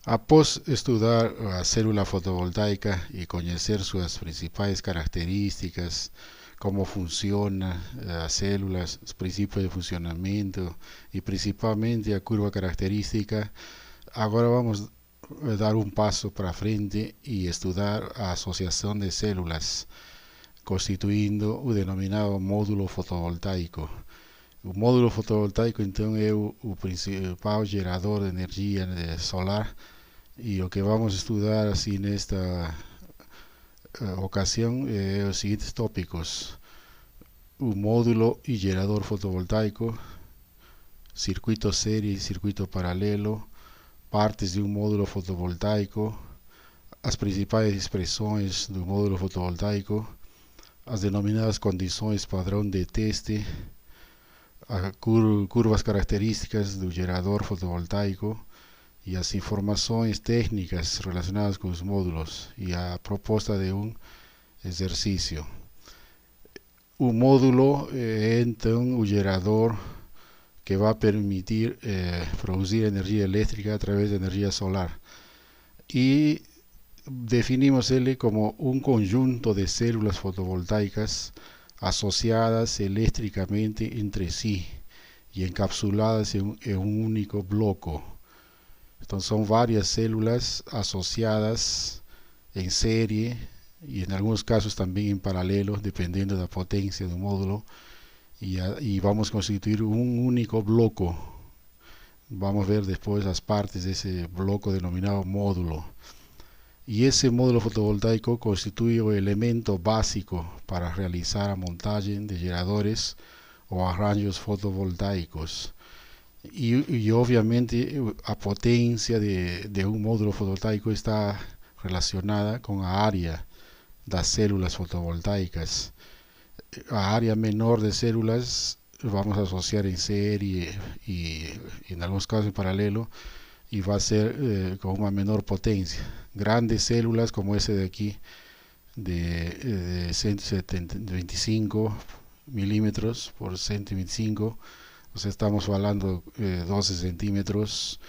Após estudar a célula fotovoltaica e conhecer suas principais características, como funciona as células, os princípios de funcionamento e principalmente a curva característica, agora vamos dar um passo para frente e estudar a associação de células, constituindo o denominado módulo fotovoltaico. O módulo fotovoltaico, então, é o principal gerador de energia solar e o que vamos estudar assim nesta ocasião é os seguintes tópicos: o módulo e gerador fotovoltaico, circuito série e circuito paralelo, partes de um módulo fotovoltaico, as principais expressões do módulo fotovoltaico, as denominadas condições padrão de teste, as curvas características do gerador fotovoltaico e as informações técnicas relacionadas com os módulos e a proposta de um exercício. O módulo é então o gerador que vai permitir produzir energia elétrica através de energia solar. E definimos ele como um conjunto de células fotovoltaicas asociadas eléctricamente entre si y encapsuladas en un único bloco. Entonces son varias células asociadas en serie y en algunos casos también en paralelo, dependiendo de la potencia del módulo, y vamos a constituir un único bloco. Vamos a ver después las partes de ese bloco denominado módulo. Y ese módulo fotovoltaico constituye el elemento básico para realizar a montaje de generadores o arranjos fotovoltaicos. Y obviamente a potencia de un módulo fotovoltaico está relacionada con la área de las células fotovoltaicas. A área menor de células vamos a asociar en serie y en algunos casos en paralelo, y va a ser con una menor potencia. Grandes células como ese de aquí de 125 milímetros por 125, o sea, estamos hablando 12 centímetros.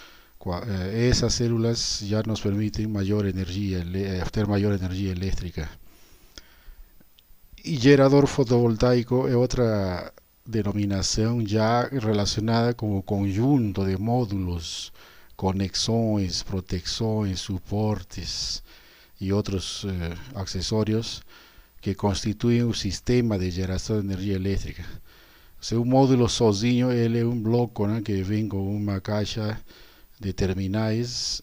Esas células ya nos permiten mayor energía, obtener mayor energía eléctrica. Y gerador fotovoltaico es otra denominación ya relacionada como conjunto de módulos, conexões, proteções, suportes e outros acessórios que constituem o sistema de geração de energia elétrica. O seu módulo sozinho ele é um bloco, né, que vem com uma caixa de terminais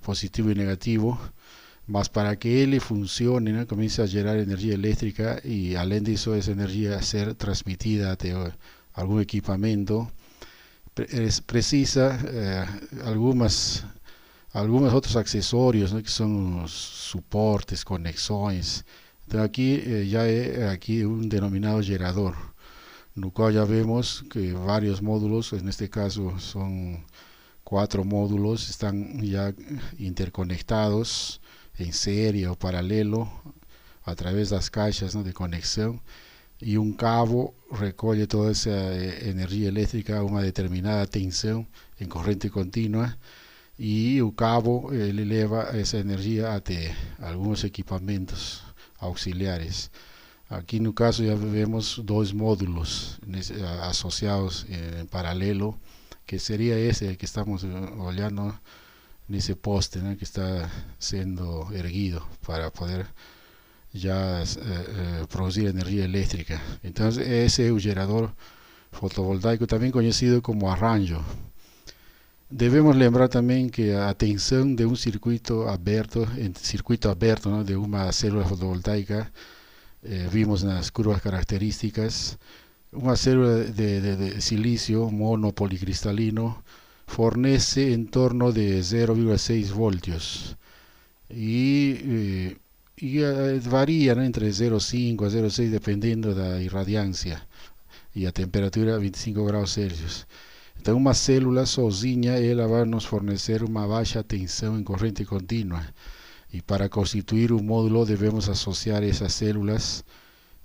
positivo e negativo, mas para que ele funcione, né, comienza a gerar energia elétrica e além disso essa energia ser transmitida até algum equipamento, precisa algunos otros accesorios, ¿no? Que son los soportes, conexões. Então aqui já é aqui um denominado gerador, no qual já vemos que vários módulos, neste caso são 4 módulos, estão já interconectados em série ou paralelo através das caixas, ¿no?, de conexão, y un cabo recoge toda esa energía eléctrica a una determinada tensión en corriente continua, y el cabo eleva esa energía a algunos equipamientos auxiliares. Aquí en el caso ya vemos dos módulos asociados en paralelo, que sería ese que estamos olhando en ese poste, ¿no?, que está siendo erguido para poder ya producir energía eléctrica. Entonces ese es el gerador fotovoltaico, también conocido como arranjo. Debemos lembrar también que a tensão de un circuito abierto, ¿no?, de una célula fotovoltaica, vimos en las curvas características, una célula de silicio monopolicristalino fornece en torno de 0,6 voltios y varía, ¿no?, entre 0,5 a 0,6 dependiendo de la irradiancia y a temperatura 25 graus Celsius. Então uma célula sozinha ela vai nos fornecer uma baixa tensão em corrente contínua, e para constituir um módulo devemos associar essas células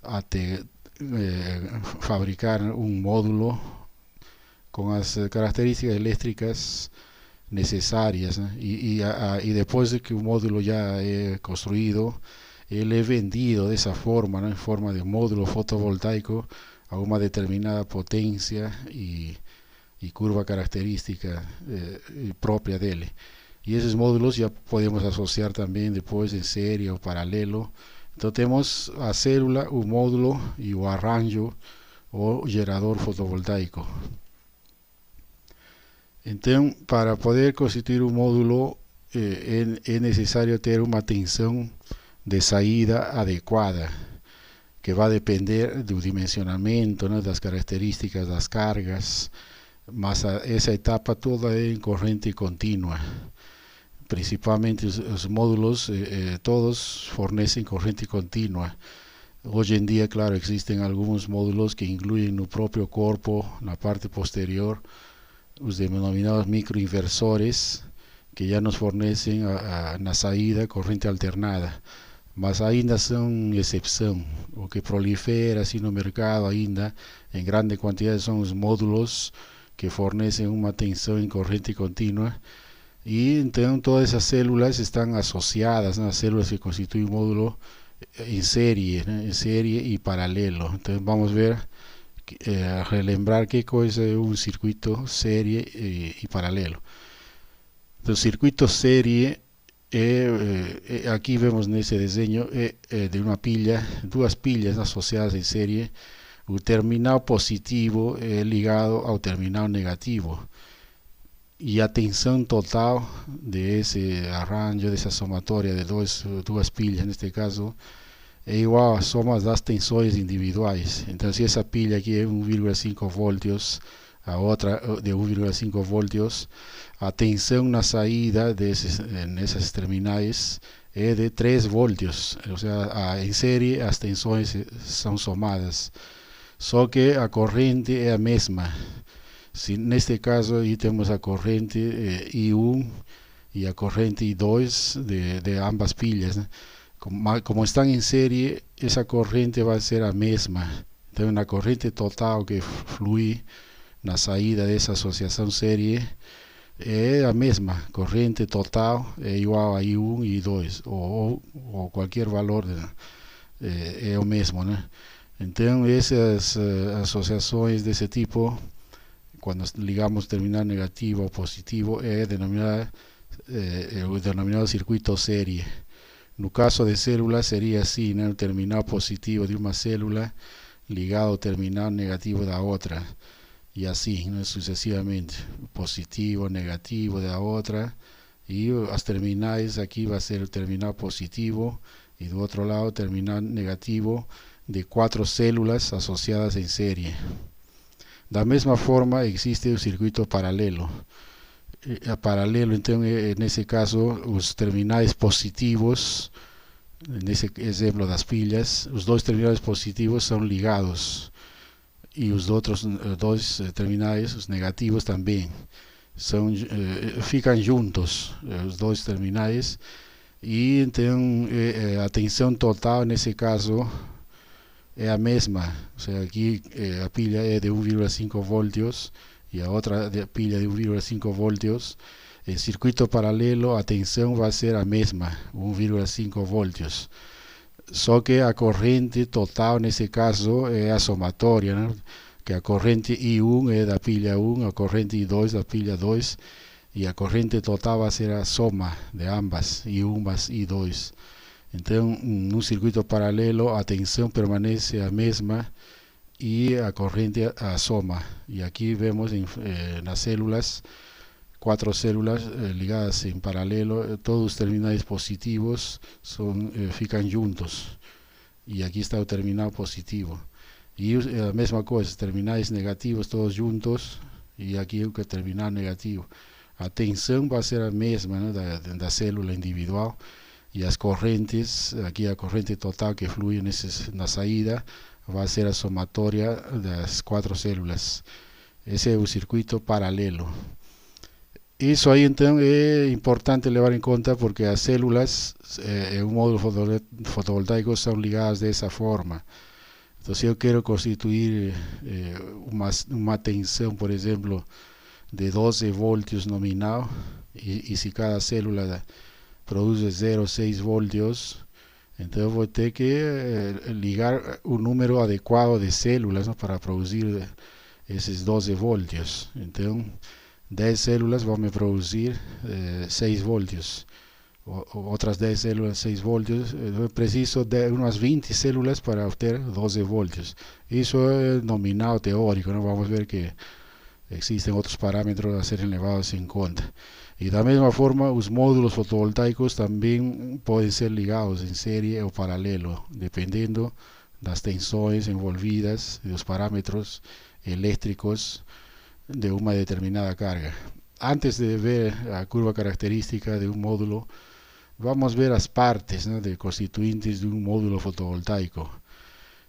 até fabricar um módulo com as características elétricas necesarias, ¿no? Y después de que un módulo ya he construido, él he vendido de esa forma, ¿no? En forma de módulo fotovoltaico a una determinada potencia y curva característica propia de él. Y esos módulos ya podemos asociar también después en serie o paralelo. Entonces tenemos a célula, un módulo y un arranjo o gerador fotovoltaico. Entonces, para poder constituir un módulo es necesario tener una tensión de saída adecuada, que va a depender del dimensionamiento, ¿no? De las características, las cargas, más esa etapa toda en corriente continua. Principalmente los módulos todos fornecen corriente continua. Hoy en día, claro, existen algunos módulos que incluyen el propio cuerpo, la parte posterior, los denominados microinversores, que ya nos fornecen a la saída corriente alternada. Mas ainda son excepción. O que prolifera así no mercado ainda en grande cantidad son los módulos que fornecen una tensión en corriente continua. Y entonces todas esas células están asociadas, ¿no? Las células que constituyen un módulo en serie, ¿no? En serie y paralelo. Entonces vamos a ver, a relembrar qué cosa es un circuito serie y paralelo. Entonces circuito serie, aquí vemos en ese diseño de una pila, dos pilas asociadas en serie, un terminal positivo ligado al terminal negativo. Y a tensión total de ese arranjo, de esa somatoria de dos pilas en este caso, es igual a suma das tensores individuales. Entonces, si esa pila aquí es 1,5 voltios, a otra de 1,5 voltios, a tensión na saída en esas terminais é de 3 voltios. O sea, en serie as tensões são somadas, só que a corrente é a mesma. Si neste caso aí temos a corrente I1 e a corrente I2 de ambas pilhas, né? Como estão em série, essa corrente vai ser a mesma. Então, na corrente total que flui na saída dessa associação série é a mesma. Corrente total é igual a I1 e I2, ou qualquer valor é o mesmo, né? Então, essas associações desse tipo, quando ligamos terminal negativo ou positivo, é o denominado circuito série. No caso de células seria assim, né? O terminal positivo de uma célula ligado ao terminal negativo da outra, e assim, né? Sucessivamente, positivo, negativo da outra, e as terminais aqui vai ser o terminal positivo e do outro lado o terminal negativo de 4 células associadas em série. Da mesma forma existe o circuito paralelo. Paralelo, então, nesse caso, os terminais positivos, nesse exemplo das pilhas, os dois terminais positivos são ligados e os outros dois terminais, os negativos, também ficam juntos, os dois terminais, e então a tensão total nesse caso é a mesma. Ou seja, aqui a pilha é de 1,5 voltios e a outra pilha de 1,5 voltios. Em circuito paralelo, a tensão vai ser a mesma, 1,5 voltios. Só que a corrente total, nesse caso, é a somatória, né? Que a corrente I1 é da pilha 1, a corrente I2 da pilha 2, e a corrente total vai ser a soma de ambas, I1 mais I2. Então, num circuito paralelo, a tensão permanece a mesma e a corrente a soma. E aqui vemos nas células, 4 células ligadas em paralelo, todos os terminais positivos ficam juntos. E aqui está o terminal positivo. E a mesma coisa, terminais negativos todos juntos, e aqui o terminal negativo. A tensão vai ser a mesma, né, da célula individual. E as correntes, aqui a corrente total que flui na saída, vai ser a somatória das 4 células. Esse é o circuito paralelo. Isso aí então é importante levar em conta porque as células em um módulo fotovoltaico são ligadas dessa forma. Então, se eu quero constituir uma tensão, por exemplo, de 12 voltios nominal, e se cada célula produz 0,6 voltios, então vou ter que ligar o número adequado de células, né, para produzir esses 12 voltios. Então 10 células vão me produzir 6 voltios. Outras 10 células 6 voltios. Eu preciso de umas 20 células para obter 12 voltios. Isso é nominal teórico, né? Vamos ver que existen outros parâmetros a serem levados em conta. E da mesma forma, os módulos fotovoltaicos também podem ser ligados em série ou paralelo, dependendo das tensões envolvidas e dos parâmetros eléctricos de uma determinada carga. Antes de ver a curva característica de um módulo, vamos ver as partes, né, de constituintes de um módulo fotovoltaico.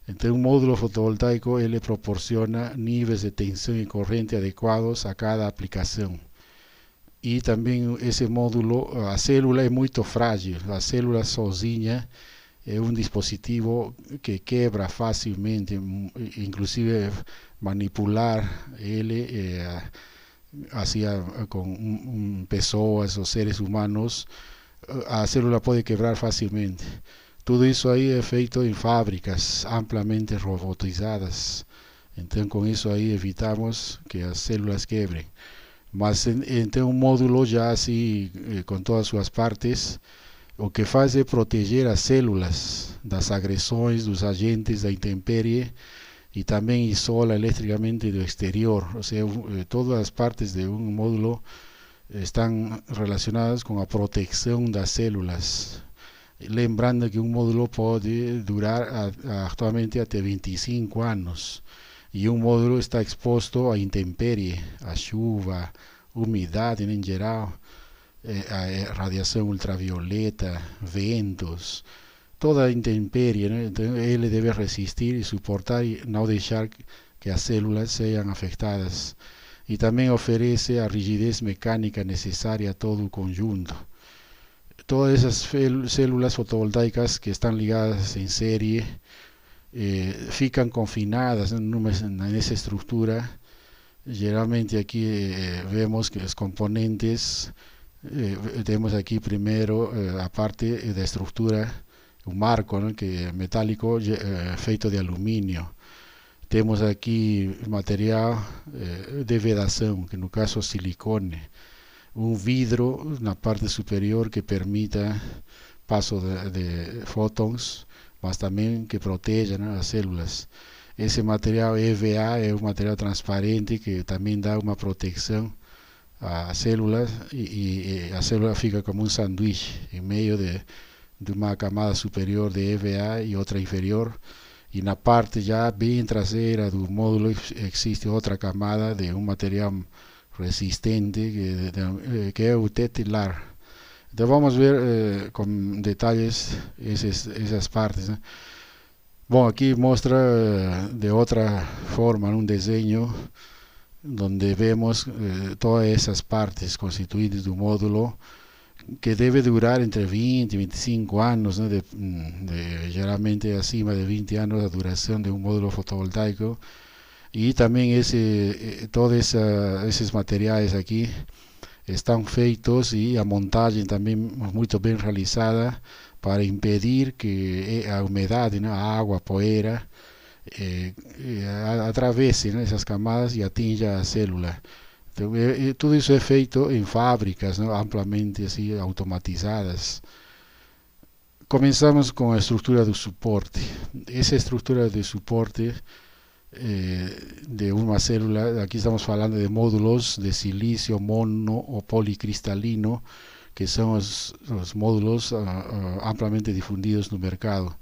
Então, un módulo fotovoltaico ele proporciona níveis de tensão e corrente adequados a cada aplicação. E também esse módulo, a célula é muito frágil. A célula sozinha é um dispositivo que quebra facilmente, inclusive manipular ele assim, com pessoas ou seres humanos, a célula pode quebrar facilmente. Tudo isso aí é feito em fábricas amplamente robotizadas. Então, com isso aí evitamos que as células quebrem. Mas então um módulo já assim, com todas as suas partes, o que faz é proteger as células das agressões dos agentes da intempérie e também isola eletricamente do exterior. Ou seja, todas as partes de um módulo estão relacionadas com a proteção das células. Lembrando que um módulo pode durar atualmente até 25 anos. E um módulo está exposto à intempérie, à chuva, umidade em geral, a radiação ultravioleta, ventos, toda a intempérie, né? Então ele deve resistir e suportar e não deixar que as células sejam afetadas. E também oferece a rigidez mecânica necessária a todo o conjunto. Todas essas células fotovoltaicas que estão ligadas em série ficam confinadas nessa estrutura. Geralmente aqui vemos que os componentes, temos aqui primeiro a parte da estrutura, o marco, né, que é metálico feito de alumínio. Temos aqui material de vedação, que no caso é silicone. Um vidro na parte superior que permita passo de fótons, mas também que proteja, né, as células. Esse material EVA é um material transparente que também dá uma proteção às células e a célula fica como um sanduíche em meio de uma camada superior de EVA e outra inferior. E na parte já bem traseira do módulo existe outra camada de um material resistente que é o tetilar. Então vamos ver com detalhes essas partes, né? Bom, aqui mostra de outra forma um desenho onde vemos todas essas partes constituídas do módulo que deve durar entre 20 e 25 anos, né? Geralmente acima de 20 anos a duração de um módulo fotovoltaico. E também todos esses materiais aqui estão feitos e a montagem também muito bem realizada para impedir que a umidade, né, a água, a poeira, atravesse, né, essas camadas e atinja a célula. Então, tudo isso é feito em fábricas, né, amplamente assim, automatizadas. Começamos com a estrutura do suporte. Essa estrutura de suporte de uma célula, aqui estamos falando de módulos de silício mono ou policristalino, que são os módulos amplamente difundidos no mercado.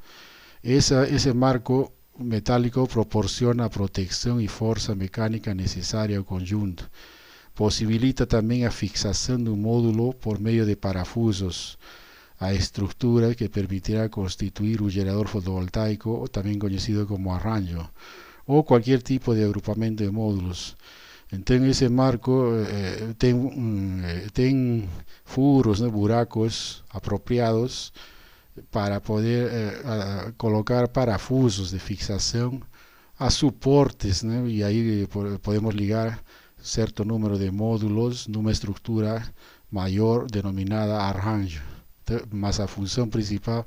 Esse marco metálico proporciona a proteção e força mecânica necessária ao conjunto. Possibilita também a fixação do módulo por meio de parafusos, a estrutura que permitirá constituir o gerador fotovoltaico, também conhecido como arranjo, ou qualquer tipo de agrupamento de módulos. Então esse marco tem furos, né, buracos apropriados para poder colocar parafusos de fixação a suportes, né, e aí podemos ligar certo número de módulos numa estrutura maior denominada arranjo, mas a função principal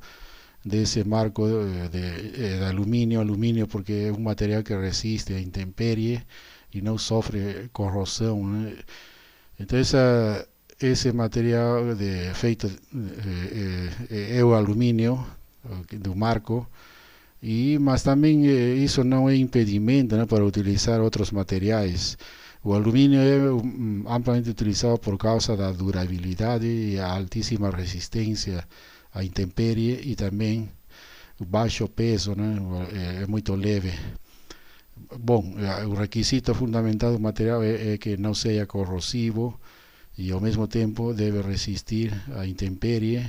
desse marco de alumínio porque é um material que resiste à intemperie e não sofre corrosão, né? Então esse material feito é o alumínio do marco, mas também isso não é impedimento, né, para utilizar outros materiais. O alumínio é amplamente utilizado por causa da durabilidade e a altíssima resistência à intemperie e também o baixo peso, né, é muito leve. Bom, o requisito fundamental do material é que não seja corrosivo e ao mesmo tempo deve resistir à intemperie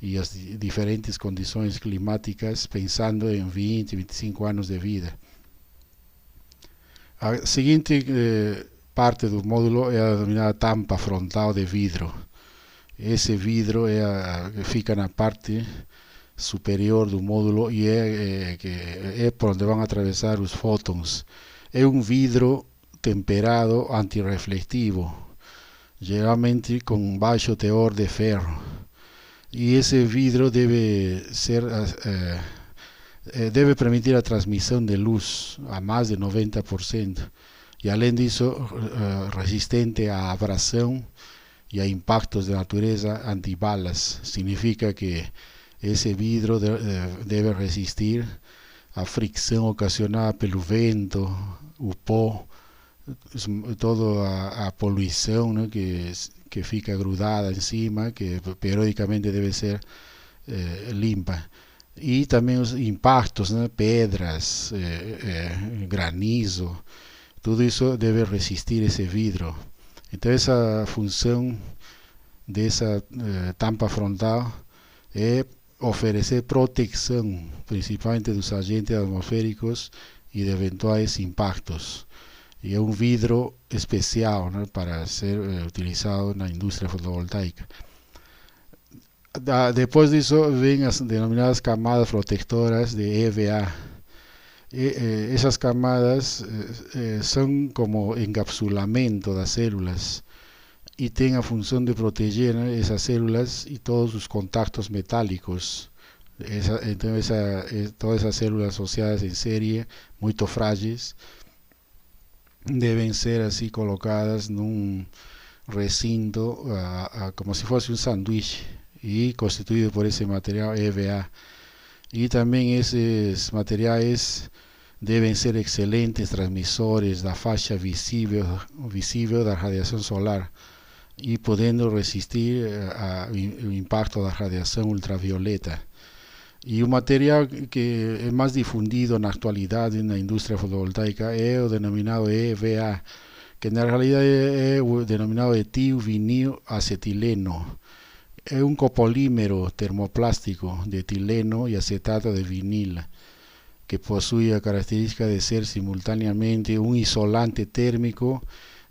e às diferentes condições climáticas, pensando em 20, 25 anos de vida. A seguinte parte do módulo é a denominada tampa frontal de vidro. Esse vidro fica na parte superior do módulo e é por onde vão atravessar os fótons. É um vidro temperado antirrefletivo, geralmente com baixo teor de ferro. E esse vidro deve permitir a transmissão de luz a mais de 90%. E além disso, resistente à abrasão e a impactos de natureza antibalas. Significa que esse vidro deve resistir à fricção ocasionada pelo vento, o pó, toda a poluição, né, que fica grudada em cima, que periodicamente deve ser limpa. E também os impactos, né, pedras, granizo, tudo isso deve resistir esse vidro. Então essa função dessa tampa frontal é oferecer proteção, principalmente dos agentes atmosféricos e de eventuais impactos. E é um vidro especial, né, para ser utilizado na indústria fotovoltaica. Depois disso vêm as denominadas camadas protetoras de EVA. Essas camadas são como encapsulamento das células e têm a função de proteger, né, essas células e todos os contactos metálicos. Então todas essas células associadas em série, muito frágeis, devem ser assim colocadas num recinto como se fosse um sanduíche e constituído por esse material EVA. E também esses materiais devem ser excelentes transmissores da faixa visível da radiação solar e podendo resistir ao impacto da radiação ultravioleta. E o material que é mais difundido na atualidade na indústria fotovoltaica é o denominado EVA, que na realidade é o denominado etilvinil acetileno. É um copolímero termoplástico de etileno e acetato de vinil, que possui a característica de ser simultaneamente um isolante térmico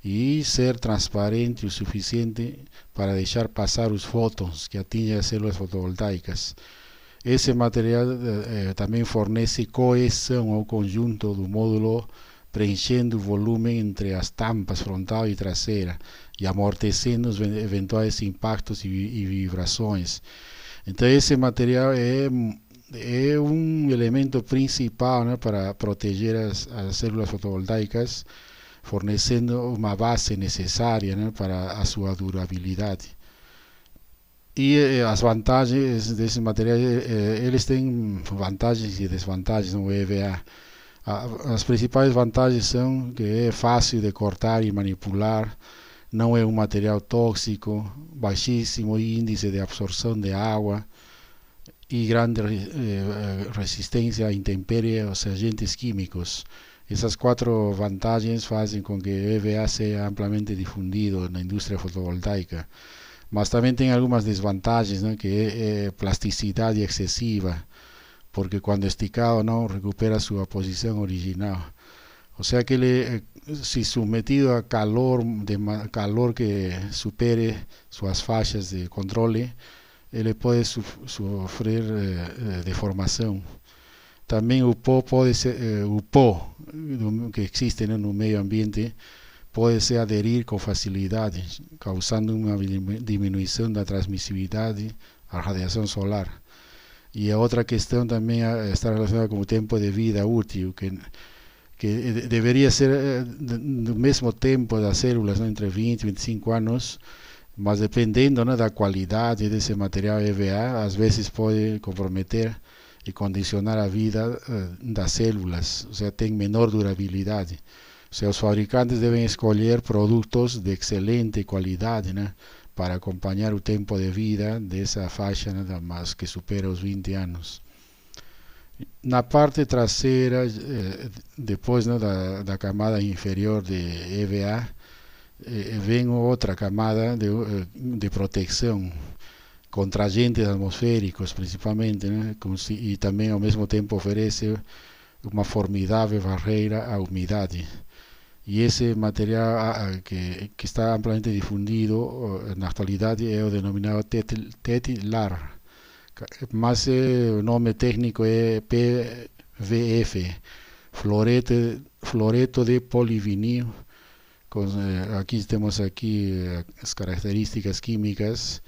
e ser transparente o suficiente para deixar passar os fótons que atingem as células fotovoltaicas. Esse material também fornece coesão ao conjunto do módulo, preenchendo o volume entre as tampas frontal e traseira e amortecendo os eventuais impactos e vibrações. Então esse material é um elemento principal, né, para proteger as células fotovoltaicas, fornecendo uma base necessária, né, para a sua durabilidade. E as vantagens desses materiais, eles têm vantagens e desvantagens no EVA. As principais vantagens são que é fácil de cortar e manipular, não é um material tóxico, baixíssimo índice de absorção de água e grande resistência à intempérie aos agentes químicos. Essas quatro vantagens fazem com que o EVA seja amplamente difundido na indústria fotovoltaica. Mas também tem algumas desvantagens, né, que é plasticidade excessiva, porque quando esticado não recupera sua posição original. Ou seja que ele, se submetido a calor que supere suas faixas de controle, ele pode sofrer deformação. Também o pó que existe, né, no meio ambiente pode-se aderir com facilidade, causando uma diminuição da transmissibilidade à radiação solar. E a outra questão também está relacionada com o tempo de vida útil, que deveria ser do mesmo tempo das células, né, entre 20 e 25 anos, mas dependendo, né, da qualidade desse material EVA, às vezes pode comprometer e condicionar a vida das células, ou seja, tem menor durabilidade. Ou seja, os fabricantes devem escolher produtos de excelente qualidade, né, para acompanhar o tempo de vida dessa faixa, né, mas que supera os 20 anos. Na parte traseira, depois, né, da camada inferior de EVA, vem outra camada de proteção contra agentes atmosféricos, principalmente, né, e também ao mesmo tempo oferece uma formidável barreira à umidade. E esse material que está amplamente difundido na atualidade é o denominado TETLAR, mas o nome técnico é PVF, fluoreto de polivinil. Aqui temos as características químicas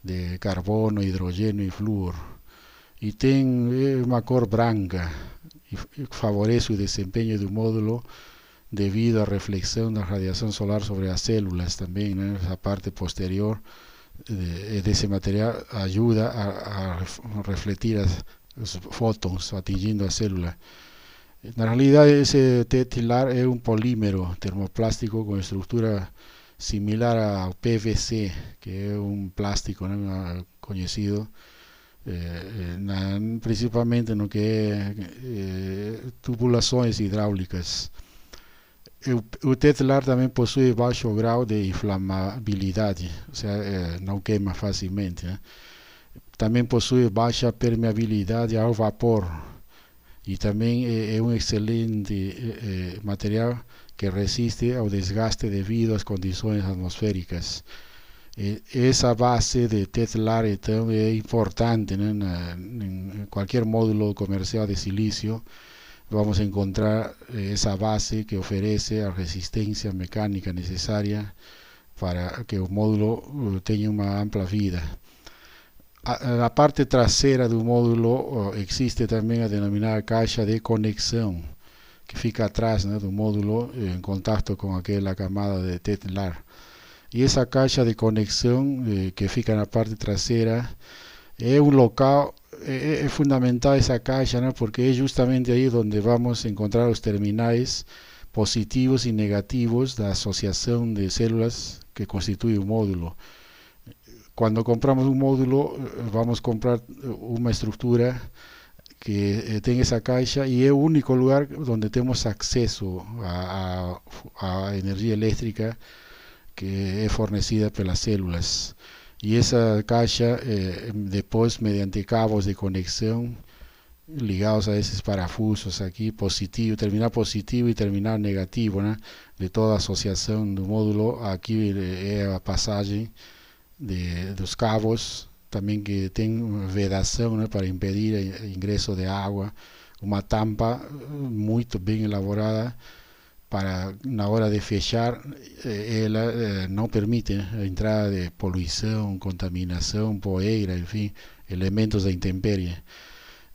de carbono, hidrogênio e flúor. E tem uma cor branca e favorece o desempenho do módulo devido à reflexão da radiação solar sobre as células também, né? Essa parte posterior desse material ajuda a refletir os fótons atingindo a célula. Na realidade, esse TETLAR é um polímero termoplástico com estrutura similar ao PVC, que é um plástico, né, conhecido principalmente no que é tubulações hidráulicas. O TETLAR também possui baixo grau de inflamabilidade, ou seja, não queima facilmente, né? Também possui baixa permeabilidade ao vapor e também é um excelente material que resiste ao desgaste devido às condições atmosféricas. Essa base de TETLAR então é importante, né? Em qualquer módulo comercial de silício vamos encontrar essa base que oferece a resistência mecânica necessária para que o módulo tenha uma ampla vida. Na parte traseira do módulo existe também a denominada caixa de conexão, que fica atrás, né, do módulo em contato com aquela camada de TETLAR. E essa caixa de conexão que fica na parte traseira é um local, é fundamental essa caixa, né, porque é justamente aí onde vamos encontrar os terminais positivos e negativos da associação de células que constitui o módulo. Quando compramos um módulo, vamos comprar uma estrutura que tem essa caixa e é o único lugar onde temos acesso à energia elétrica que é fornecida pelas células. E essa caixa, depois, mediante cabos de conexão ligados a esses parafusos aqui, positivo, terminal positivo e terminal negativo, né, de toda a associação do módulo, aqui é a passagem dos cabos, também que tem vedação, né, para impedir o ingresso de água, uma tampa muito bem elaborada para, na hora de fechar, ela não permite, né, a entrada de poluição, contaminação, poeira, enfim, elementos da intempérie.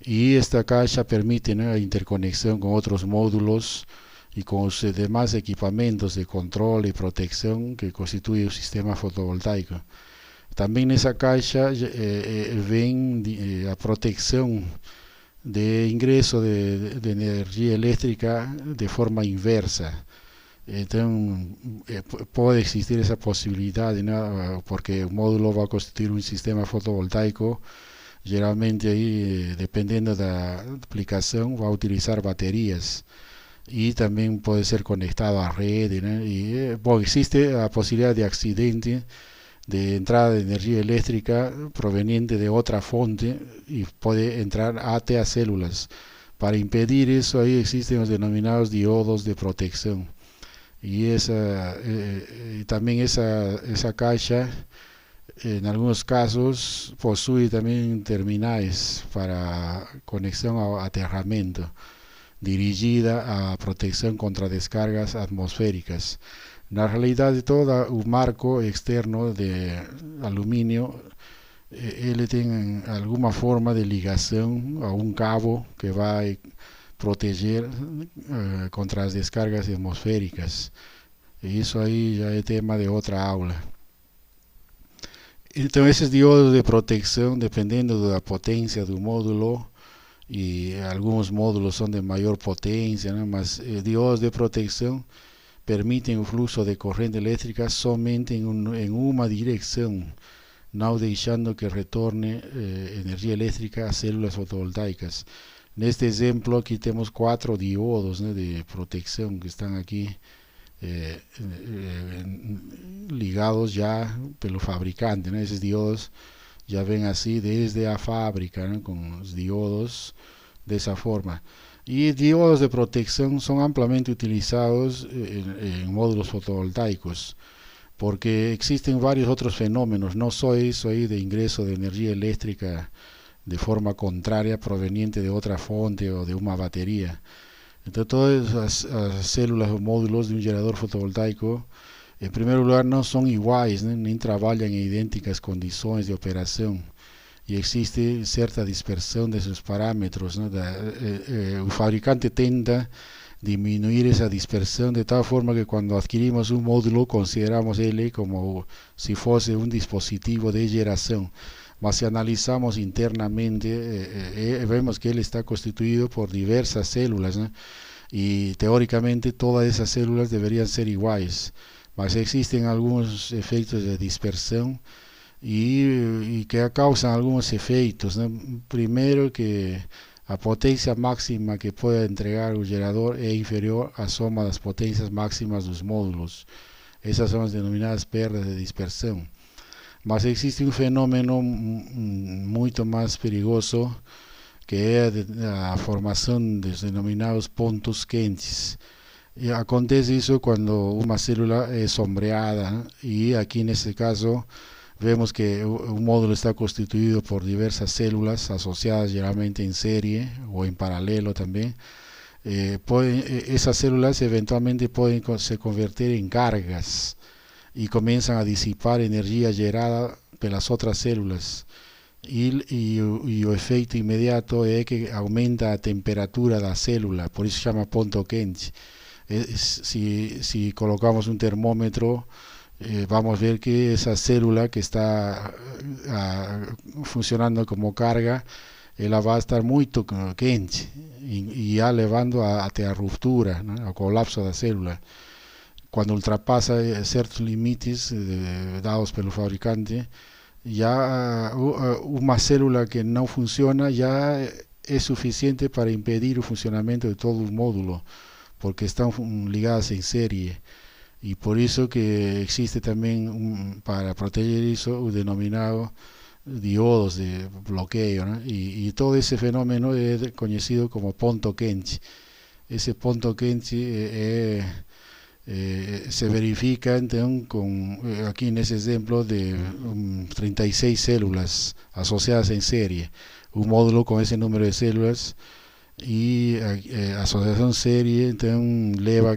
E esta caixa permite, né, a interconexão com outros módulos e com os demais equipamentos de controle e proteção que constituem o sistema fotovoltaico. Também nessa caixa vem a proteção de ingresso de energia elétrica de forma inversa. Então, pode existir essa possibilidade, né? Porque o módulo vai constituir um sistema fotovoltaico, geralmente aí, dependendo da aplicação, vai utilizar baterias e também pode ser conectado à rede, né? E, bom, existe a possibilidade de acidente de entrada de energia elétrica proveniente de outra fonte e pode entrar até as células. Para impedir isso, aí existem os denominados diodos de proteção. E também essa caixa, em alguns casos, possui também terminais para conexão ao aterramento, dirigida à proteção contra descargas atmosféricas. Na realidade, todo o marco externo de alumínio ele tem alguma forma de ligação a um cabo que vai proteger contra as descargas atmosféricas. E isso aí já é tema de outra aula. Então, esses diodos de proteção, dependendo da potência do módulo, e alguns módulos são de maior potência, né? Mas diodos de proteção permitem o fluxo de corrente elétrica somente em uma direção, não deixando que retorne energia elétrica às células fotovoltaicas. Neste exemplo aqui temos 4 diodos, né, de proteção que estão aqui ligados já pelo fabricante, né? Esses diodos já vêm assim desde a fábrica, né, com os diodos dessa forma. E diodos de proteção são amplamente utilizados em módulos fotovoltaicos, porque existen varios otros fenómenos, no só isso aí de ingreso de energia elétrica de forma contraria proveniente de outra fonte ou de uma bateria. Então, todas as células ou módulos de um gerador fotovoltaico, em primeiro lugar, não são iguais, né? Nem trabalham em idênticas condições de operação. E existe certa dispersão desses parâmetros, né? O fabricante tenta diminuir essa dispersão de tal forma que quando adquirimos um módulo consideramos ele como se fosse um dispositivo de geração. Mas se analisamos internamente, vemos que ele está constituído por diversas células, né? E teóricamente todas essas células deveriam ser iguais, mas existem alguns efeitos de dispersão e que causam alguns efeitos, né? Primeiro, que a potência máxima que pode entregar o gerador é inferior à soma das potências máximas dos módulos. Essas são as denominadas perdas de dispersão. Mas existe um fenômeno muito mais perigoso, que é a formação dos denominados pontos quentes. E acontece isso quando uma célula é sombreada, né? E aqui nesse caso vemos que o módulo está constituído por diversas células asociadas geralmente en serie o en paralelo también. Esas células eventualmente pueden se convertir en cargas y comienzan a disipar energía gerada pelas outras células. E o efeito imediato é que aumenta a temperatura da célula, por isso chama ponto quente. Si colocamos un termómetro, vamos a ver que esa célula que está funcionando como carga, ela vai estar muito quente e já levando até a ruptura, né, ao colapso da célula. Quando ultrapassa certos limites dados pelo fabricante, já uma célula que não funciona já é suficiente para impedir o funcionamento de todo o módulo, porque estão ligadas em série. E por isso que existe também, para proteger isso, o denominado diodos de bloqueio, né? E todo esse fenômeno é conhecido como ponto quente. Esse ponto quente se verifica então aqui nesse exemplo de 36 células associadas em série, um módulo com esse número de células. Y asociación serie entonces leva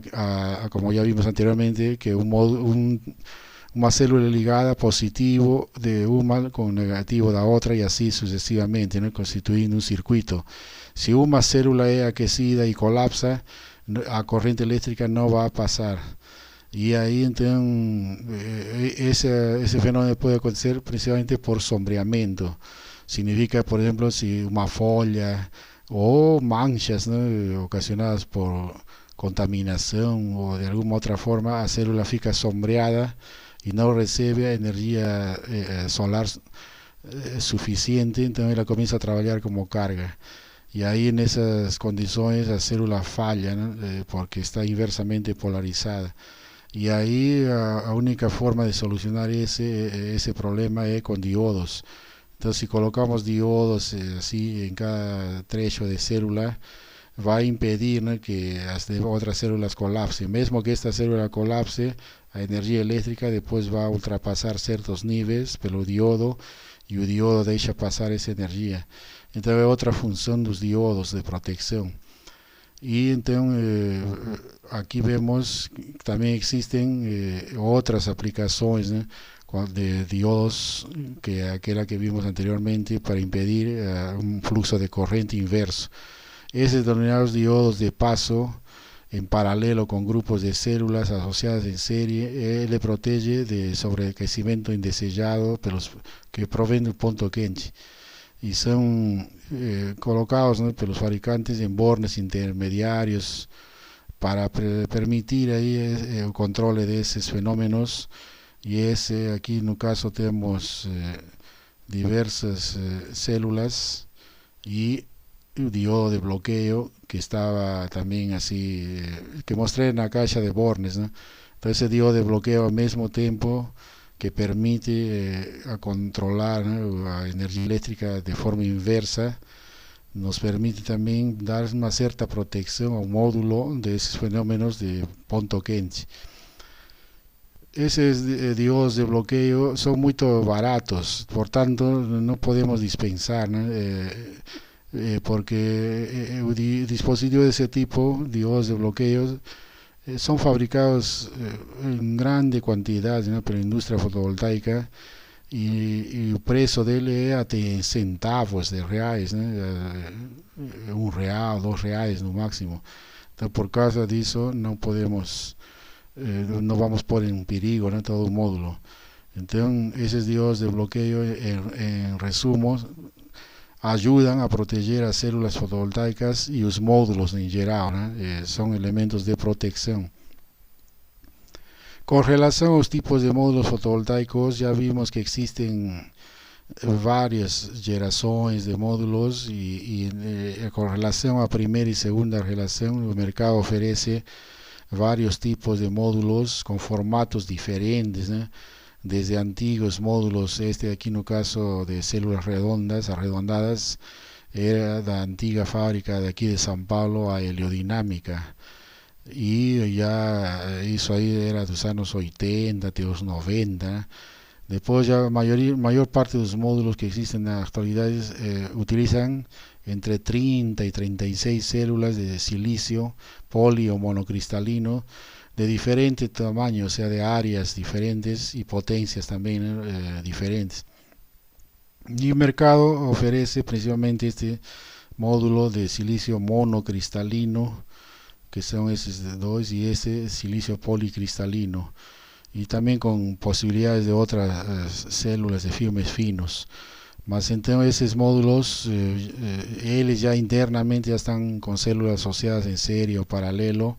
como ya vimos anteriormente, que una célula ligada positivo de una con negativo de otra y así sucesivamente, ¿no? Constituyendo un circuito. Si una célula es aquecida y colapsa, la corriente eléctrica no va a pasar. Y ahí entonces ese fenómeno puede acontecer principalmente por sombreamiento. Significa, por ejemplo, si una folla o manchas, ¿no?, ocasionadas por contaminación o de alguna otra forma, a célula fica sombreada y no recibe energía solar suficiente, entonces ela comienza a trabajar como carga. Y ahí en esas condiciones la célula falla, ¿no? Porque está inversamente polarizada. Y ahí la única forma de solucionar ese problema es con diodos. Entonces, si colocamos diodos así en cada trecho de célula, va a impedir, ¿no?, que las otras células colapsen. Mesmo que esta célula colapse, a energía eléctrica después va a ultrapasar ciertos niveles pelo diodo y el diodo deja pasar esa energía. Entonces, es otra función de los diodos de protección. Y entonces aquí vemos que también existen otras aplicaciones, ¿no?, de diodos, que aquella que vimos anteriormente, para impedir un flujo de corriente inverso. Esos denominados diodos de paso en paralelo con grupos de células asociadas en serie, le protege de sobreaquecimiento indesejado que proviene del punto quente, y son colocados, ¿no?, por los fabricantes en bornes intermediarios para permitir ahí el control de esos fenómenos. Y aquí en un caso tenemos diversas células y un diodo de bloqueo que estaba también así, que mostré en la caja de bornes, ¿no? Entonces ese diodo de bloqueo al mismo tiempo que permite a controlar, ¿no?, la energía eléctrica de forma inversa, nos permite también dar una cierta protección a un módulo de esos fenómenos de punto quente. Esos diodos de bloqueo son muy baratos, por tanto no podemos dispensar, ¿no? Porque dispositivos de ese tipo, diodos de bloqueo, son fabricados en grande cantidad, ¿no?, por la industria fotovoltaica, y el precio de él es hasta centavos de reais, ¿no?, un real, dos reais no máximo. Entonces, por causa de eso no podemos, no vamos por en perigo, ¿no?, todo el módulo. Entonces esos diodos de bloqueo, en resumo, ayudan a proteger a células fotovoltaicas y los módulos en general, ¿no? Son elementos de protección. Con relación a los tipos de módulos fotovoltaicos, ya vimos que existen varias generaciones de módulos, y con relación a primera y segunda relación, el mercado ofrece varios tipos de módulos con formatos diferentes, ¿no?, desde antiguos módulos, aquí en el caso de células redondas, arredondadas, era la antigua fábrica de aquí de San Paulo, a Heliodinámica, y ya eso ahí era de los años 80, de los 90. Después ya mayor parte de los módulos que existen en la actualidad utilizan entre 30 y 36 células de silicio poli o monocristalino de diferente tamaño, o sea, de áreas diferentes y potencias también diferentes. Y el mercado ofrece principalmente este módulo de silicio monocristalino, que son esos dos, y ese silicio policristalino, y también con posibilidades de otras células de filmes finos. Más entonces esos módulos, ellos ya internamente ya están con células asociadas en serie o paralelo,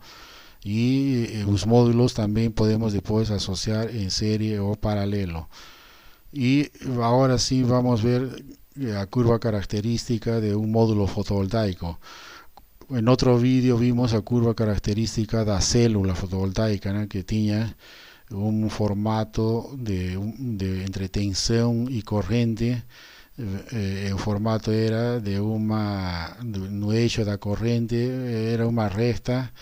y los módulos también podemos después asociar en serie o paralelo. Y ahora sí vamos a ver la curva característica de un módulo fotovoltaico. En otro vídeo vimos la curva característica de la célula fotovoltaica, ¿no?, que tenía un formato de entre tensión y corriente. El formato era no eixo da corriente, era una recta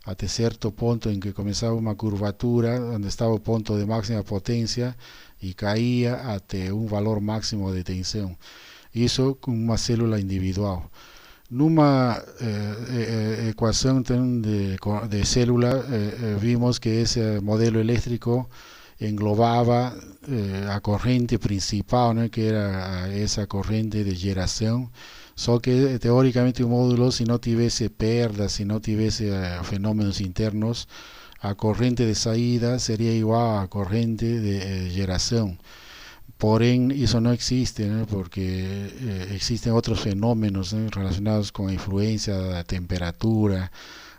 hasta cierto punto en que comenzaba una curvatura donde estaba el punto de máxima potencia y caía hasta un valor máximo de tensión. Eso con una célula individual. En una ecuación de célula, vimos que ese modelo eléctrico englobaba la corriente principal, ¿no?, que era esa corriente de generación. Solo que teóricamente un módulo, si no tuviese pérdidas, si no tuviese fenómenos internos, a corriente de salida sería igual a corriente de generación. Por ende, eso no existe, ¿no?, porque existen otros fenómenos, ¿no?, relacionados con la influencia de la temperatura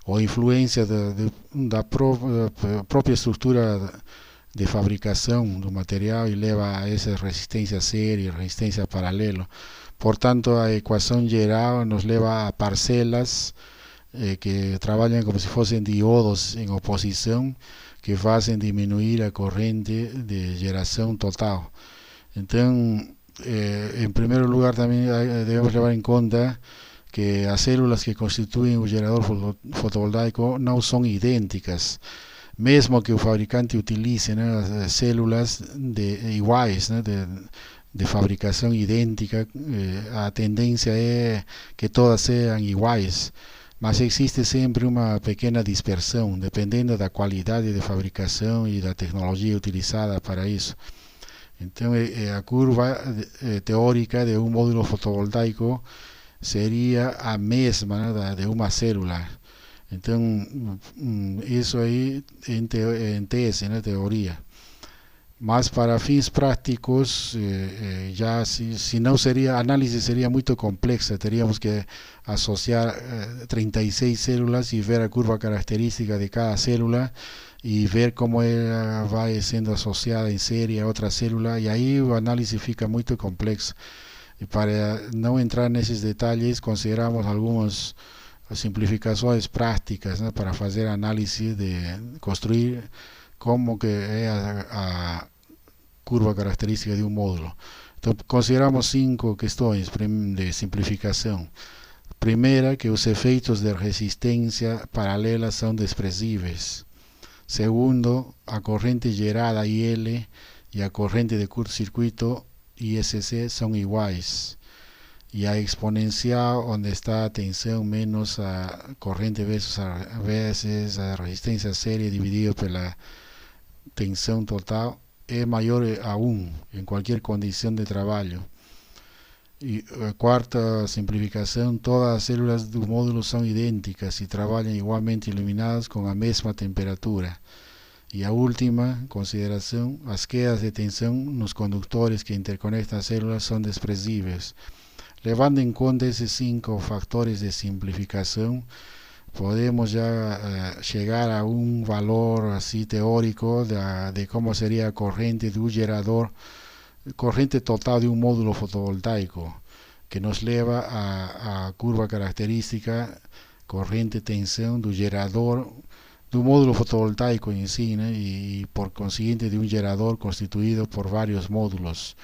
o influencia de la propia estructura de fabricación del material, y lleva a esa resistencia serie, resistencia paralelo. Por tanto, la ecuación general nos lleva a parcelas que trabajan como si fuesen diodos en oposición, que hacen disminuir la corriente de generación total. Entonces, en primer lugar, también debemos llevar en cuenta que las células que constituyen un generador fotovoltaico no son idénticas. Mesmo que el fabricante utilice, ¿no?, las células iguales, ¿no?, de fabricación idéntica, la tendencia es que todas sean iguales. mas existe sempre uma pequena dispersão, dependendo da qualidade de fabricação e da tecnologia utilizada para isso. Então, a curva teórica de um módulo fotovoltaico seria a mesma, né, de uma célula. Então, isso aí em tese, né, teoria. Mas para fins práticos, já se não seria, a análise seria muito complexa, teríamos que associar 36 células e ver a curva característica de cada célula e ver como ela vai sendo associada em série a outra célula, e aí a análise fica muito complexa. E para não entrar nesses detalhes, consideramos algumas simplificações práticas, né, para fazer análise de construir como que é a curva característica de um módulo. Então, consideramos 5 questões de simplificação. Primeira, que os efeitos de resistência paralela são desprezíveis. Segundo, a corrente gerada IL e a corrente de curto-circuito ISC são iguais. E a exponencial, onde está a tensão menos a corrente vezes a resistência série dividido pela tensão total, é maior a 1 em qualquer condição de trabalho. E a quarta simplificação, todas as células do módulo são idênticas e trabalham igualmente iluminadas com a mesma temperatura. E a última consideração, as quedas de tensão nos condutores que interconectam as células são desprezíveis. Levando em conta esses 5 fatores de simplificação, podemos já chegar a um valor assim teórico de como seria a corrente do gerador, corrente total de um módulo fotovoltaico, que nos leva a curva característica, corrente tensão do gerador, do módulo fotovoltaico em si, né? E por consiguiente de um gerador constituído por vários módulos.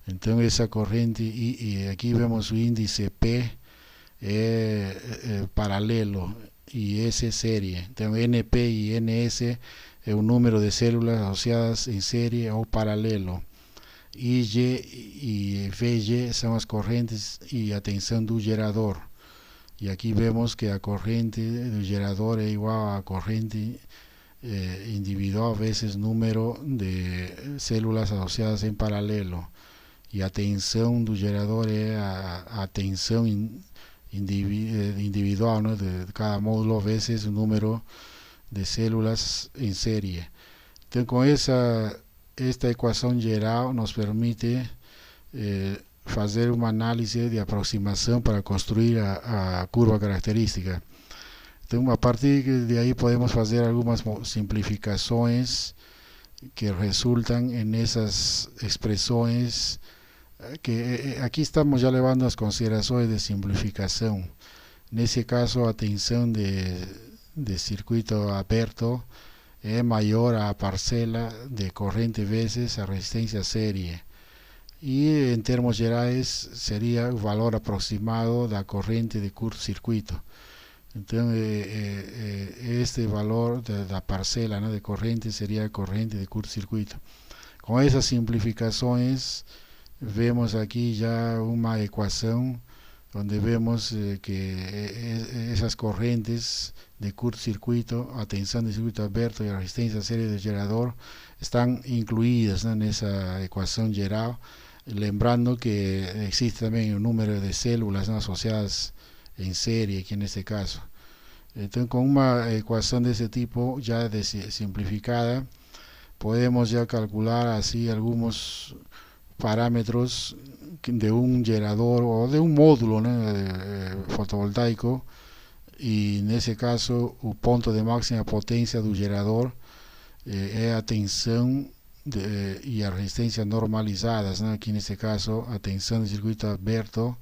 Então essa corrente, e aqui vemos o índice P, é paralelo e S série. Então NP e NS é o número de células associadas em série ou paralelo. IG e VG são as correntes e a tensão do gerador. E aqui vemos que a corrente do gerador é igual à corrente individual vezes número de células associadas em paralelo. E a tensão do gerador é a tensão individual, né, de cada módulo vezes o número de células em série. Então, com esta equação geral nos permite fazer uma análise de aproximação para construir a curva característica. Então, a partir de aí podemos fazer algumas simplificações que resultam nessas expressões que aqui estamos já levando as considerações de simplificação. Nesse caso, a tensão de circuito aberto é maior a parcela de corrente vezes a resistência série. E em termos gerais seria o valor aproximado da corrente de curto-circuito. Então este valor da parcela, né, de corrente seria a corrente de curto-circuito. Com essas simplificações vemos aqui já uma equação onde vemos que essas correntes de curto-circuito, a tensão de circuito aberto e a resistência série do gerador estão incluídas, né, nessa equação geral. Lembrando que existe também o número de células, né, associadas em série, aqui neste caso. Então, com uma equação desse tipo, já simplificada, podemos já calcular assim alguns parâmetros de um gerador ou de um módulo, né, fotovoltaico, e nesse caso o ponto de máxima potência do gerador é a tensão e a resistência normalizadas, né? Aqui nesse caso a tensão de circuito aberto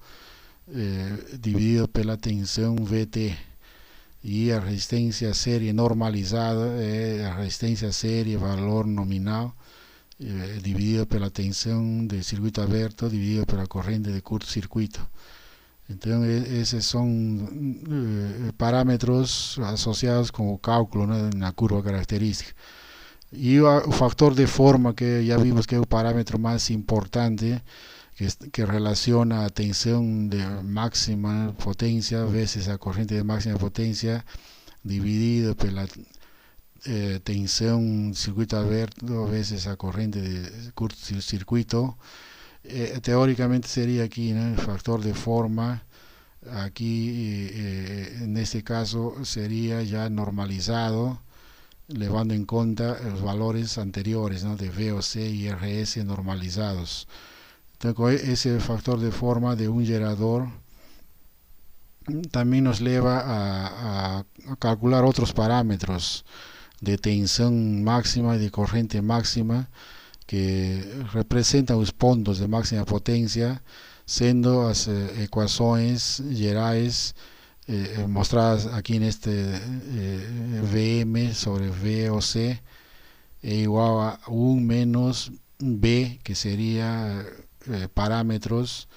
dividido pela tensão VT, e a resistência série normalizada é a resistência série valor nominal dividido pela tensão de circuito aberto dividido pela corrente de curto-circuito. Então esses são parâmetros associados com o cálculo, né, na curva característica. E o fator de forma, que já vimos que é o parâmetro mais importante, que relaciona tensión de máxima potencia veces a corriente de máxima potencia dividido por la tensión circuito abierto veces a corriente de circuito. Teóricamente sería aquí, ¿no?, el factor de forma. Aquí en este caso sería ya normalizado, llevando en cuenta los valores anteriores, ¿no?, de VOC y RS normalizados. Entonces, con ese factor de forma de un generador también nos lleva a calcular otros parámetros de tensión máxima y de corriente máxima que representan los puntos de máxima potencia, siendo las ecuaciones gerais mostradas aquí en este Vm sobre VOC igual a 1 menos B, que sería parámetros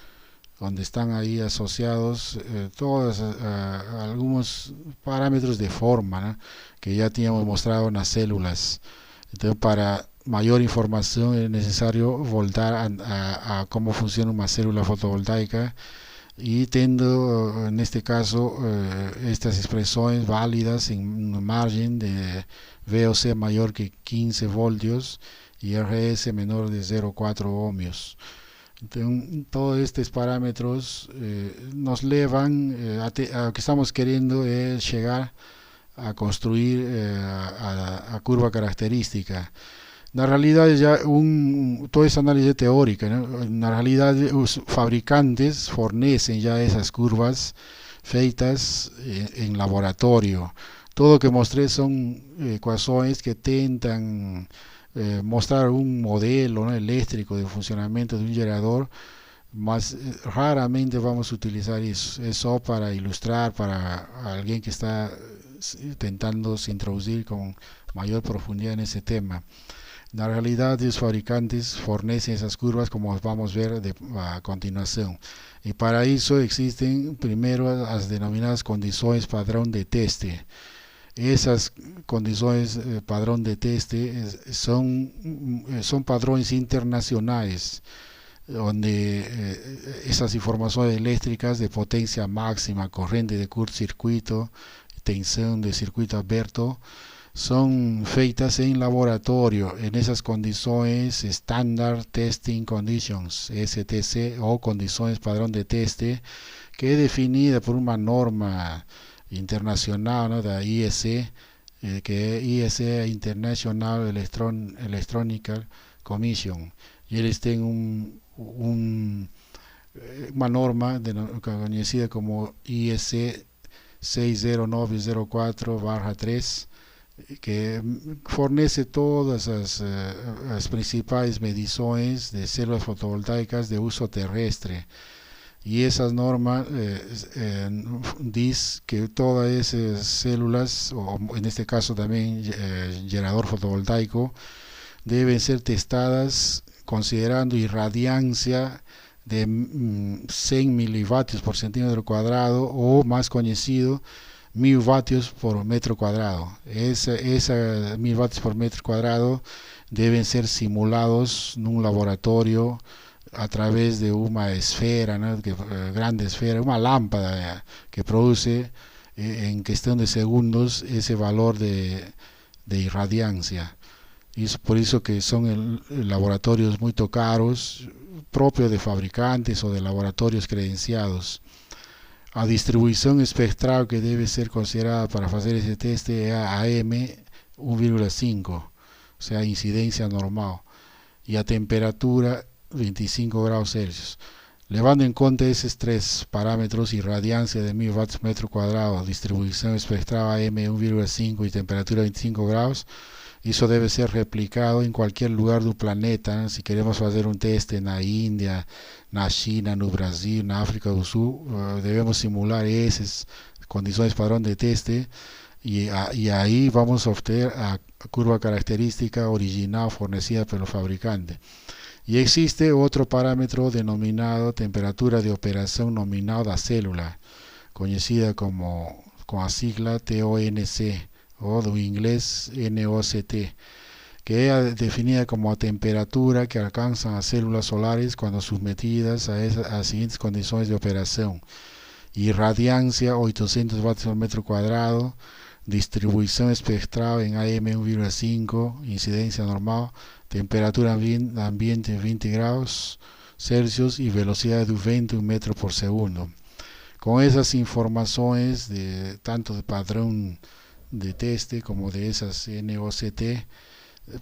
donde están ahí asociados todos algunos parámetros de forma, ¿no?, que ya teníamos mostrado en las células. Entonces, para mayor información es necesario voltar a cómo funciona una célula fotovoltaica, y teniendo en este caso estas expresiones válidas en un margen de VOC mayor que 15 voltios y RS menor de 0,4 ohmios. Entonces, todos estos parámetros nos llevan a que estamos queriendo es llegar a construir a curva característica. Na realidade já toda essa análise teórica, né? Na realidade os fabricantes fornecem já essas curvas feitas em laboratório. Todo o que mostrei são equações que tentam mostrar um modelo, né, elétrico de funcionamento de um gerador, mas raramente vamos utilizar isso. É só para ilustrar para alguém que está tentando se introduzir com maior profundidade nesse tema. Na realidade, os fabricantes fornecem essas curvas, como vamos ver a continuação. E para isso existem primeiro as denominadas condições padrão de teste. Essas condições padrão de teste são padrões internacionais, onde essas informações elétricas de potência máxima, corrente de curto-circuito, tensão de circuito aberto, son feitas en laboratorio en esas condiciones Standard Testing Conditions, STC, o condiciones padrón de teste, que es definida por una norma internacional, ¿no?, de IEC, que es IEC International Electronic Commission, y ellos tienen una norma conocida como IEC 60904/3, que fornece todas as principais medições de células fotovoltaicas de uso terrestre. Y esa norma dice que todas esas células, o en este caso también generador fotovoltaico, deben ser testadas considerando irradiancia de 100 milivatios por centímetro cuadrado, o más conocido 1000 vatios por metro cuadrado. Esa 1000 vatios por metro cuadrado deben ser simulados en un laboratorio a través de una esfera, ¿no?, grande esfera, una lámpara que produce en cuestión de segundos ese valor de irradiancia. Y es por eso que son laboratorios muy caros, propios de fabricantes o de laboratorios credenciados. A distribuição espectral que debe ser considerada para fazer esse teste é a AM 1,5, ou seja, a incidência normal, e a temperatura 25 graus Celsius. Levando em conta esses três parâmetros, irradiância de 1000 watts por metro quadrado, distribuição espectral AM 1,5 e temperatura 25 graus, isso deve ser replicado em qualquer lugar do planeta, né? Se queremos fazer um teste na Índia, na China, no Brasil, na África do Sul, devemos simular essas condições padrão de teste, e aí vamos obter a curva característica original fornecida pelo fabricante. E existe outro parâmetro denominado temperatura de operação nominal da célula, conhecida com a sigla TONC, o do inglês NOCT, que es definida como a temperatura que alcanzan las células solares cuando sometidas a las siguientes condiciones de operación: irradiancia 800 vatios por metro cuadrado, distribución espectral en AM 1,5, incidencia normal, temperatura ambiente 20 grados Celsius y velocidad de 21 metros por segundo. Con esas informaciones de tanto de padrón de teste como de esas NOCT,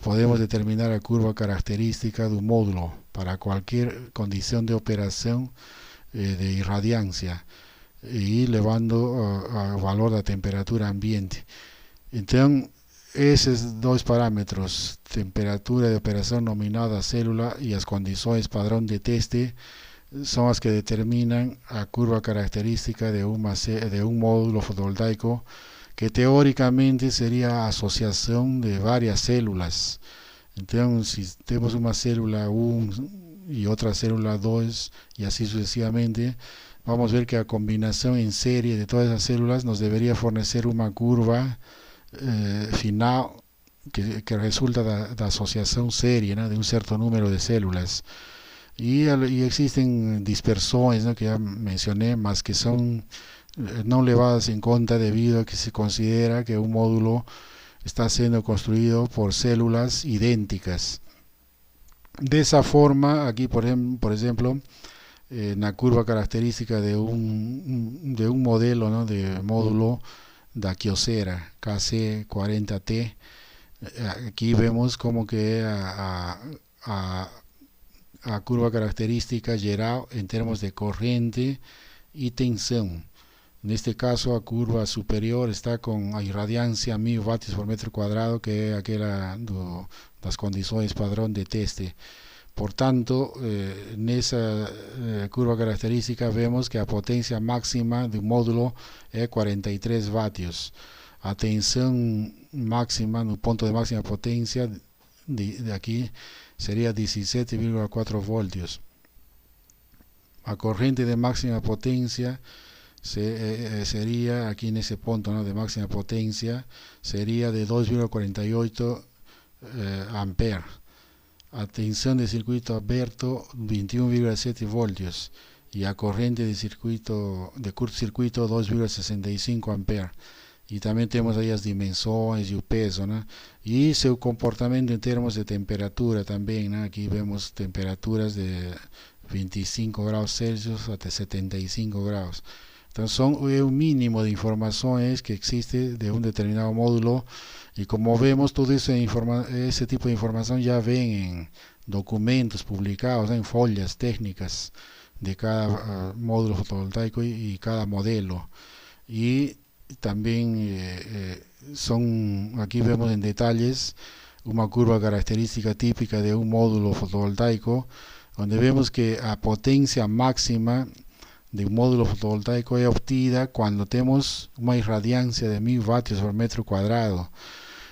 podemos determinar la curva característica de un módulo para cualquier condición de operación de irradiancia y elevando al valor de la temperatura ambiente. Entonces, esos dos parámetros, temperatura de operación nominada célula y las condiciones padrón de teste, son las que determinan la curva característica de un módulo fotovoltaico, que teóricamente sería asociación de varias células. Entonces, si tenemos una célula 1 y otra célula 2 y así sucesivamente, vamos a ver que la combinación en serie de todas esas células nos debería fornecer una curva final que resulta de asociación serie, ¿no?, de un cierto número de células. Y existen dispersiones, ¿no?, que ya mencioné, más que son no levadas en cuenta debido a que se considera que un módulo está siendo construido por células idénticas. De esa forma, aquí por ejemplo, en la curva característica de un modelo, ¿no?, de módulo da Kyocera KC40T, aquí vemos como que a curva característica geral en términos de corriente y tensión. En este caso, la curva superior está con a irradiancia 1000 vatios por metro cuadrado, que es aquella de las condiciones padrón de teste. Por tanto, en esa curva característica vemos que la potencia máxima de un módulo es 43 vatios. A tensión máxima, en un punto de máxima potencia, de aquí sería 17,4 voltios. A corriente de máxima potencia sería aquí en ese punto, ¿no?, de máxima potencia, sería de 2,48 amperes. A tensión de circuito abierto 21,7 voltios y a corriente de cortocircuito 2,65 amperes. Y también tenemos ahí las dimensiones y el peso, ¿no?, y su comportamiento en términos de temperatura también, ¿no? Aquí vemos temperaturas de 25 grados Celsius hasta 75 grados. Entonces son un mínimo de informaciones que existe de un determinado módulo, y como vemos todo ese tipo de información ya ven en documentos publicados, en follas técnicas de cada módulo fotovoltaico y cada modelo. Y también aquí vemos en detalles una curva característica típica de un módulo fotovoltaico, donde vemos que a potencia máxima de un módulo fotovoltaico es obtenida cuando tenemos una irradiancia de 1000 vatios por metro cuadrado.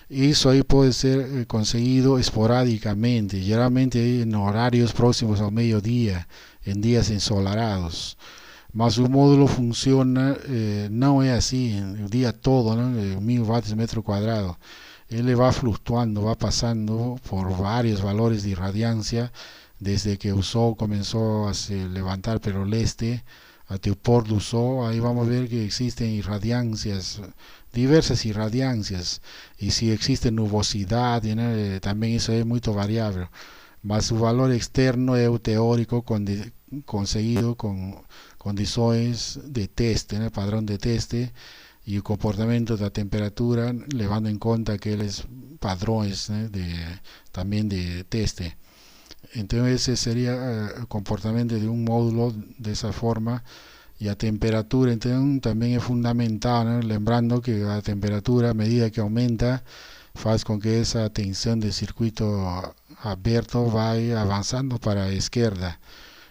Y eso ahí puede ser conseguido esporádicamente, generalmente en horarios próximos al mediodía, en días ensolarados. Mas un módulo funciona, no es así, en el día todo, ¿no?, 1000 vatios por metro cuadrado. Él va fluctuando, va pasando por varios valores de irradiancia, desde que el sol comenzó a se levantar pero el este, hasta el pôr do sol. Ahí vamos a ver que existen irradiancias, diversas irradiancias, y si existe nubosidad, ¿no?, también eso es muy variable. Mas su valor externo es teórico conseguido con condiciones de teste, ¿no?, padrón de teste, y el comportamiento de la temperatura, llevando en cuenta que es padrones, ¿no?, también de teste. Entonces ese sería el comportamiento de un módulo de esa forma. Y la temperatura entonces también es fundamental, ¿no?, lembrando que la temperatura, a medida que aumenta, hace con que esa tensión de circuito abierto vaya avanzando para la izquierda.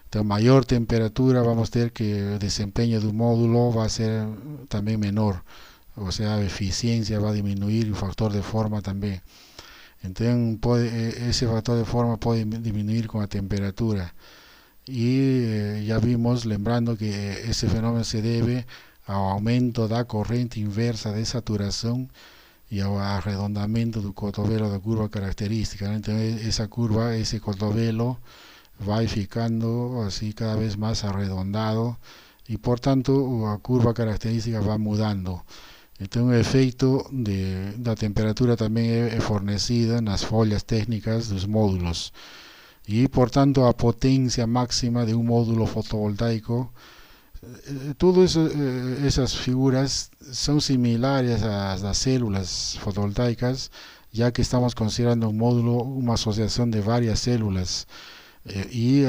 Entonces, mayor temperatura, vamos a tener que el desempeño de un módulo va a ser también menor, o sea, la eficiencia va a disminuir y el factor de forma también. Entonces ese factor de forma puede disminuir con la temperatura. Y ya vimos, lembrando que ese fenómeno se debe al aumento de la corriente inversa de saturación, e ao arredondamento do cotovelo da curva característica, né? Então essa curva, esse cotovelo vai ficando assim cada vez mais arredondado e portanto a curva característica vai mudando. Então o efeito da temperatura também é fornecida nas folhas técnicas dos módulos e portanto a potência máxima de um módulo fotovoltaico. Todas essas figuras são similares às das células fotovoltaicas, já que estamos considerando um módulo uma associação de várias células e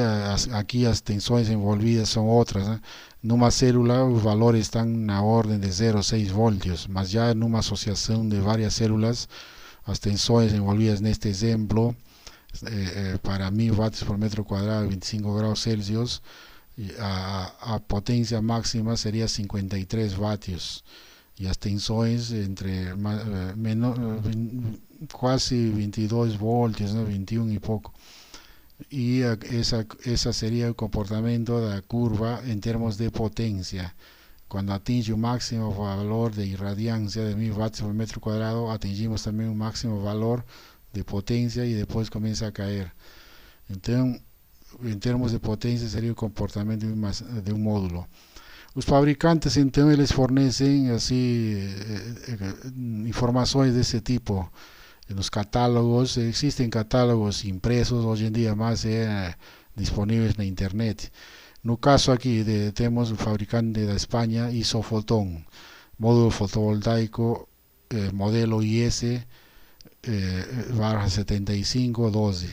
aqui as tensões envolvidas são outras, né? Numa célula os valores estão na ordem de 0,6 volts, mas já numa associação de várias células as tensões envolvidas neste exemplo para 1000 watts por metro quadrado, 25 graus Celsius, a potência máxima seria 53 vatios e as tensões entre quase 22 volts, né? 21 e pouco. E essa seria o comportamento da curva em termos de potência. Quando atinge o máximo valor de irradiância de 1000 watts por metro quadrado, atingimos também o máximo valor de potência e depois começa a cair. Então, em termos de potência, seria o comportamento de um módulo. Os fabricantes, então, eles fornecem assim informações desse tipo. Nos catálogos, existem catálogos impresos, hoje em dia mais disponíveis na internet. No caso aqui temos o fabricante da Espanha, Isofoton, módulo fotovoltaico modelo IS 7512.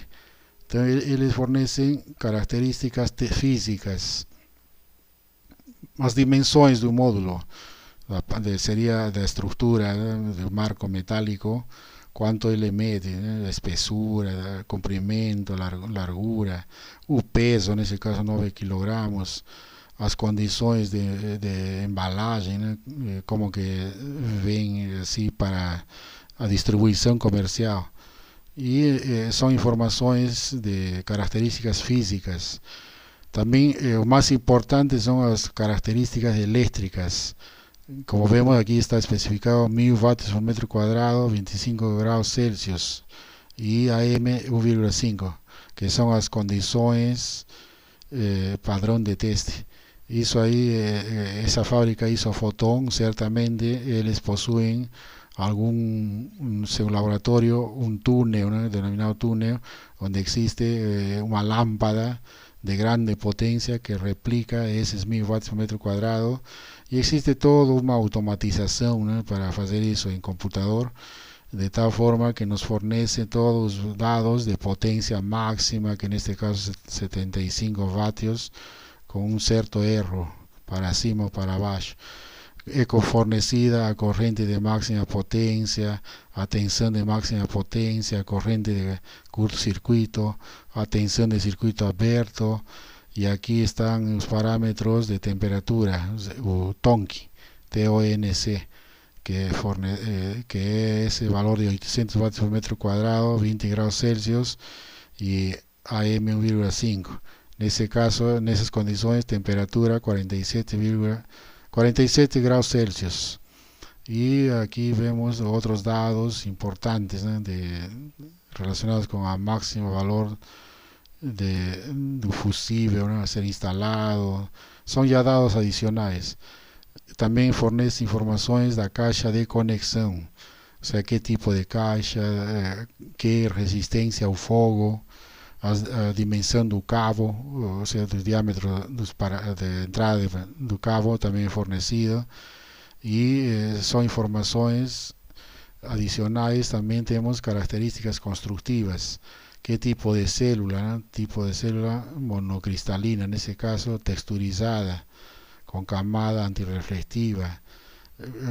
Então eles fornecem características físicas, as dimensões do módulo, seria da estrutura, né, do marco metálico, quanto ele mede, né, a espessura, comprimento, largura, o peso, nesse caso 9 kg, as condições de embalagem, né, como que vem assim para a distribuição comercial. E são informações de características físicas. Também o mais importante são as características elétricas. Como vemos aqui está especificado 1000 watts por metro quadrado, 25 graus Celsius e AM 1,5, que são as condições padrão de teste. Isso aí, essa fábrica Isofoton, certamente eles possuem algum seu laboratório, um túnel, né, denominado túnel, onde existe uma lâmpada de grande potência que replica esses 1000 watts por metro quadrado. E existe toda uma automatização, né, para fazer isso em computador, de tal forma que nos fornece todos os dados de potência máxima, que neste caso 75 vatios, com um certo erro para cima ou para baixo. É fornecida a corrente de máxima potência, a tensão de máxima potência, a corrente de curto-circuito, a tensão de circuito aberto. E aqui estão os parâmetros de temperatura, o TONC, TONC, que é esse valor de 800 watts por metro quadrado, 20 graus Celsius e AM 1,5. Nesse caso, nessas condições, temperatura 47 graus Celsius. E aqui vemos outros dados importantes, né, relacionados com o máximo valor do fusível, né, a ser instalado. São já dados adicionais. Também fornece informações da caixa de conexão, ou seja, que tipo de caixa, que resistência ao fogo, a dimensão do cabo, ou seja, do diâmetro de entrada do cabo também é fornecido. E são informações adicionais. Também temos características construtivas, que tipo de célula, né? Tipo de célula monocristalina, nesse caso texturizada, com camada antirreflexiva,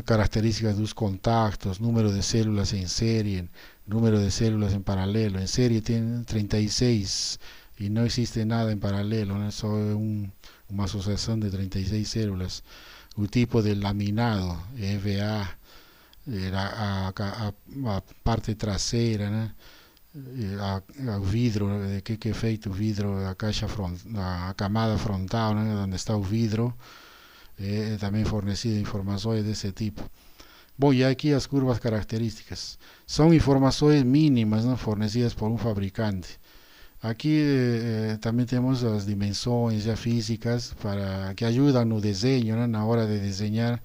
características dos contactos, número de células em série, número de células em paralelo. Em série tem 36 e não existe nada em paralelo, né? Só é uma associação de 36 células. O tipo de laminado, EVA, a parte traseira, né? O vidro, de que é feito o vidro, a camada frontal, né? Onde está o vidro, também fornecido informações desse tipo. Voy aquí las curvas características. Son informaciones mínimas, ¿no?, fornecidas por un fabricante. Aquí también tenemos las dimensiones ya físicas para que ayudan no diseño, ¿no? A la hora de diseñar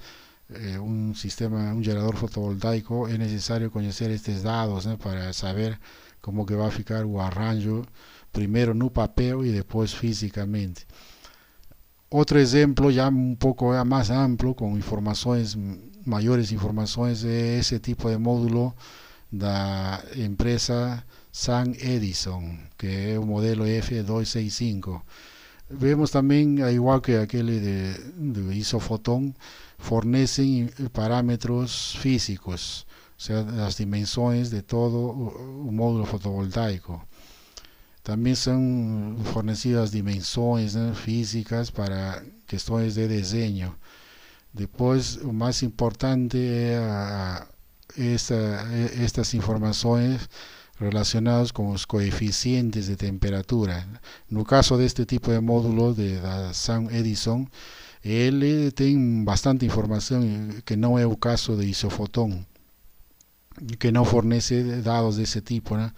un sistema, un generador fotovoltaico. Es necesario conocer estos datos, ¿no?, para saber cómo que va a ficar o arranjo, primero no papel y después físicamente. Otro ejemplo ya un poco ya más amplio, con informaciones, mayores informaciones, de ese tipo de módulo de la empresa Sam Edison, que es un modelo F265. Vemos también, igual que aquel de Isofotón, fornecen parámetros físicos, o sea, las dimensiones de todo un módulo fotovoltaico. También son fornecidas dimensiones, ¿no?, físicas para cuestiones de diseño. Después, lo más importante es estas informaciones relacionadas con los coeficientes de temperatura. En el caso de este tipo de módulo de la Sam Edison, él tiene bastante información que no es el caso de Isofotón, que no fornece datos de ese tipo, ¿no?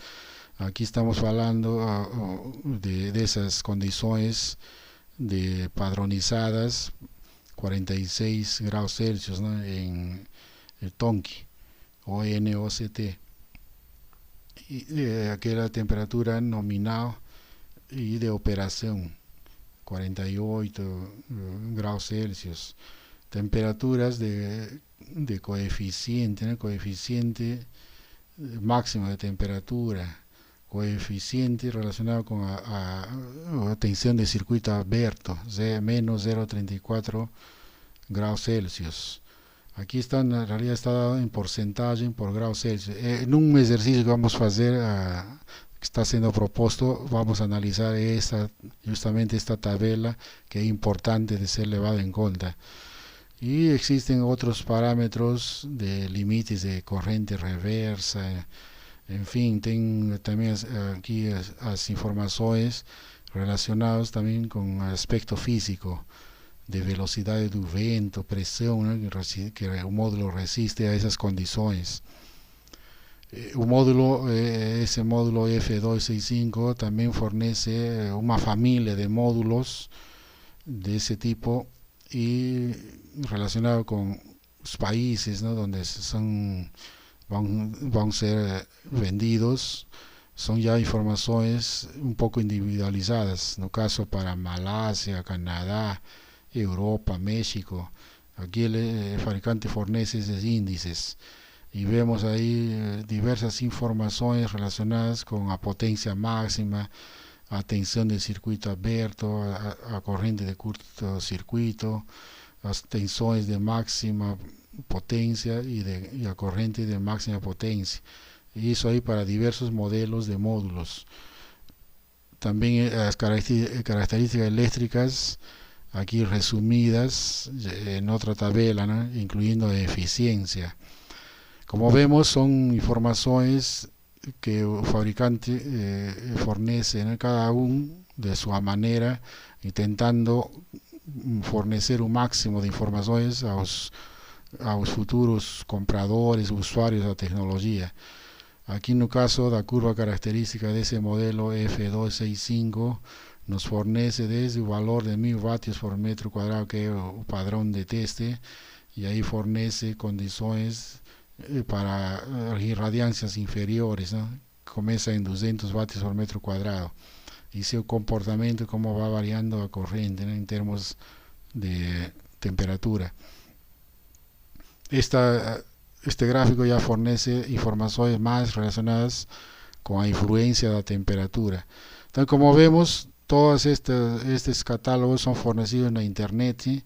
Aquí estamos hablando de esas condiciones de padronizadas 46 grados Celsius, ¿no?, en el Tonki o NOCT. Y aquella temperatura nominal y de operación 48 grados Celsius. Temperaturas de coeficiente, ¿no?, coeficiente máximo de temperatura, coeficiente relacionado con la tensión de circuito abierto, menos 0,34 grados Celsius. Aquí está, en realidad está dado en porcentaje por grados Celsius. En un ejercicio que vamos a hacer, que está siendo propuesto, vamos a analizar justamente esta tabla, que es importante de ser llevada en cuenta. Y existen otros parámetros de límites de corriente reversa. En fin, tengo también aquí las informaciones relacionadas también con el aspecto físico, de velocidad del viento, presión, ¿no?, que un módulo resiste a esas condiciones. Ese módulo F265 también fornece una familia de módulos de ese tipo y relacionado con los países, ¿no?, donde van a ser vendidos. Son ya informaciones un poco individualizadas, en el caso para Malasia, Canadá, Europa, México. Aquí el fabricante fornece esos índices y vemos ahí diversas informaciones relacionadas con la potencia máxima, a tensión del circuito abierto, a corriente de cortocircuito, las tensiones de máxima potencia y a corriente de máxima potencia. Y eso ahí para diversos modelos de módulos. También las características eléctricas aquí resumidas en otra tabla, ¿no?, incluyendo eficiencia. Como vemos, son informaciones que el fabricante fornece, ¿no?, cada uno de su manera, intentando fornecer un máximo de informaciones a los futuros compradores, usuarios de la tecnología. Aquí en el caso de la curva característica de ese modelo F265, nos fornece desde el valor de 1000 vatios por metro cuadrado, que es el padrón de teste, y ahí fornece condiciones para irradiancias inferiores, ¿no?, comienza en 200 vatios por metro cuadrado, y su comportamiento, cómo va variando la corriente, ¿no?, en términos de temperatura. Este gráfico ya fornece informaciones más relacionadas con la influencia de la temperatura. Entonces, como vemos, todos estos catálogos son fornecidos en la internet, ¿sí?,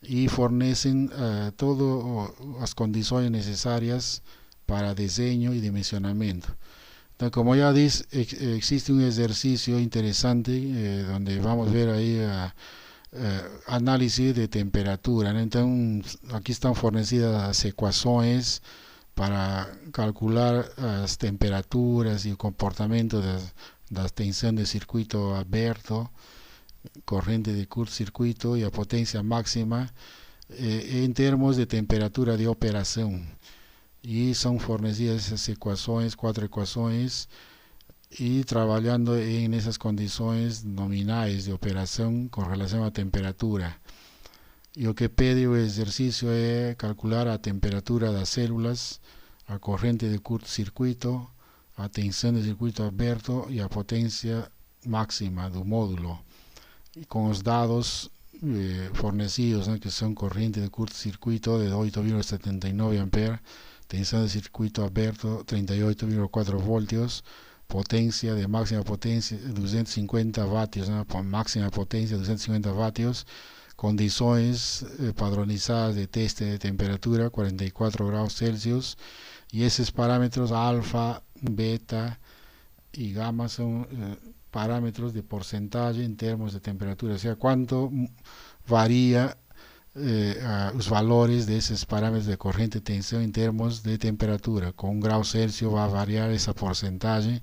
y fornecen todas las condiciones necesarias para diseño y dimensionamiento. Entonces, como ya dice, existe un ejercicio interesante donde vamos a ver ahí análisis de temperatura, ¿no? Entonces, aquí están fornecidas las ecuaciones para calcular las temperaturas y el comportamiento de la tensión de circuito abierto, corriente de cortocircuito y a potencia máxima em termos de temperatura de operação. E são fornecidas essas equações, 4 equações, e trabalhando nessas condições nominais de operação com relação à temperatura. E o que pede o exercício é calcular a temperatura das células, a corrente de curto-circuito, a tensão de circuito aberto e a potência máxima do módulo. E com os dados fornecidos, que são corrente de curto-circuito de 8,79 A, tensão de circuito aberto 38,4 voltios, potência de máxima potência 250 vatios, máxima potência 250 vatios, condições padronizadas de teste de temperatura 44 graus Celsius, e esses parâmetros alfa, beta e gama são parâmetros de porcentagem em termos de temperatura, ou seja, quanto varia os valores desses parâmetros de corrente e tensão em termos de temperatura. Com 1 grau Celsius vai variar essa porcentagem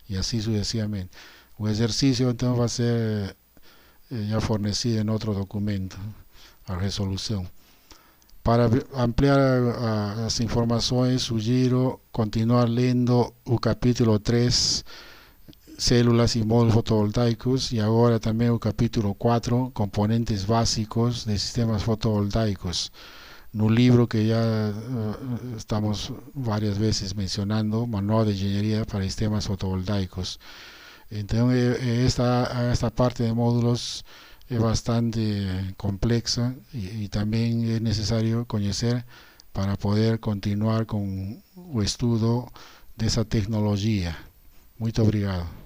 e assim sucessivamente. O exercício então vai ser já fornecido em outro documento, a resolução. Para ampliar as informações, sugiro continuar lendo o capítulo 3, células e módulos fotovoltaicos, e agora também o capítulo 4, componentes básicos de sistemas fotovoltaicos, no livro que já estamos várias vezes mencionando, Manual de Engenharia para Sistemas Fotovoltaicos. Então, esta parte de módulos é bastante complexa e também é necessário conhecer para poder continuar com o estudo dessa tecnologia. Muito obrigado.